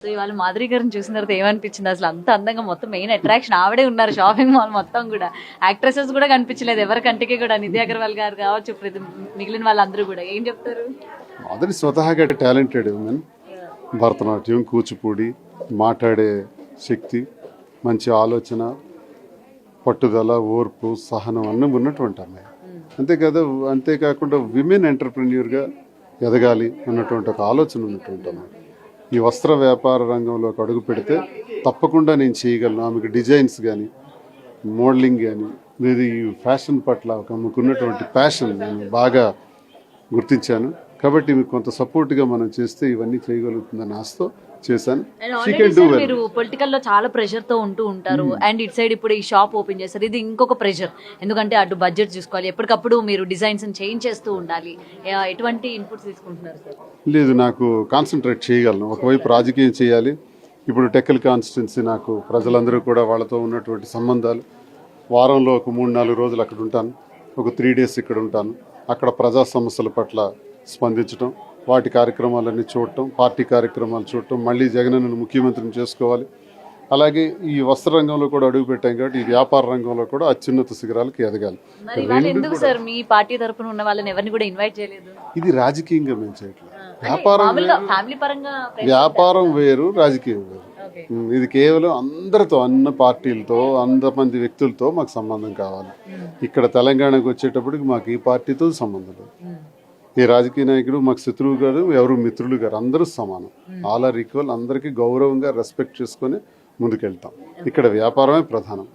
So ఇవాళ మాధురి గారిని చూసిన తర్వాత ఏమనిపించింది అసలు? అంత అందంగా మొత్తం మెయిన్ అట్రాక్షన్ ఆవిడే ఉన్నారు షాపింగ్ మాల్ మొత్తం కూడా. యాక్ట్రెసెస్ కూడా కనిపించలేదు ఎవరి కంటికి కూడా. నిధి అగర్వాల్ గారు కావచ్చు, మిగిలిన వాళ్ళందరూ కూడా. ఏం చెప్తారు? మాధురి స్వతహాగా టాలెంటెడ్ ఉమెన్. భరతనాట్యం, కూచిపూడి, మాట్లాడే శక్తి, మంచి ఆలోచన, పట్టుదల, ఓర్పు, సహనం అన్నీ ఉన్నటువంటి అమ్మాయి. అంతేకాకుండా విమెన్ ఎంటర్ప్రెన్యూర్గా ఎదగాలి అన్నటువంటి ఒక ఆలోచన ఉన్నటువంటి అమ్మాయి. ఈ వస్త్ర వ్యాపార రంగంలోకి అడుగు పెడితే తప్పకుండా నేను చేయగలను. ఆమెకు డిజైన్స్ కానీ, మోడలింగ్ కానీ, మీరు ఈ ఫ్యాషన్ పట్ల ఆమెకున్నటువంటి ప్యాషన్ నేను బాగా గుర్తించాను. కాబట్టి మీకు కొంత సపోర్ట్గా మనం చేస్తే ఇవన్నీ చేయగలుగుతుందని ఆశతో చేశాను. మీరు పొలిటికల్ లో చాలా ప్రెషర్ తో ఉంటూ ఉంటారు. అండ్ ఇట్ సైడ్ ఇప్పుడు ఈ షాప్ ఓపెన్ చేస్తారు, ఇది ఇంకొక ప్రెషర్. ఎందుకంటే అటు బడ్జెట్ చూసుకోవాలి, ఎప్పటికప్పుడు మీరు డిజైన్స్ చేంజ్ చేస్తూ ఉండాలి. ఎటువంటి ఇన్పుట్స్ తీసుకుంటున్నారు సార్? లేదు, నాకు కాన్సన్ట్రేట్ చేయగలను. ఒకవైపు రాజకీయం చేయాలి. ఇప్పుడు టెక్కల్ కాన్స్టిట్యున్సీ, నాకు ప్రజలందరూ కూడా వాళ్ళతో ఉన్నటువంటి సంబంధాలు. వారంలో ఒక 3-4 రోజులు అక్కడ ఉంటాను, ఒక 3 days ఇక్కడ ఉంటాను. అక్కడ ప్రజా సమస్యల పట్ల స్పందించడం, వాటి కార్యక్రమాలన్నీ చూడటం, పార్టీ కార్యక్రమాలు చూడటం, మళ్ళీ జగనన్నను ముఖ్యమంత్రిని చేసుకోవాలి. అలాగే ఈ వస్త్ర రంగంలో కూడా అడుగు పెట్టాం కాబట్టి ఈ వ్యాపార రంగంలో కూడా అత్యున్నత శిఖరాలకు ఎదగాలి. ఎందుకు సార్ మీ పార్టీ తరపున ఉన్న వాళ్ళని ఎవరిని కూడా ఇన్వైట్ చేయలేదు? ఇది రాజకీయంగా మేము చేయట్లేదు. వ్యాపారం వేరు, రాజకీయం వేరు. ఇది కేవలం అందరితో, అన్ని పార్టీలతో, 100 మంది వ్యక్తులతో మాకు సంబంధం కావాలి. ఇక్కడ తెలంగాణకు వచ్చేటప్పటికి మాకు ఈ పార్టీతో సంబంధం లేదు. ఏ రాజకీయ నాయకుడు మాకు శత్రువు గారు, ఎవరు మిత్రులు గారు, అందరూ సమానం. All are equal. అందరికీ గౌరవంగా రెస్పెక్ట్ చేసుకొని ముందుకెళ్తాం. ఇక్కడ వ్యాపారమే ప్రధానం.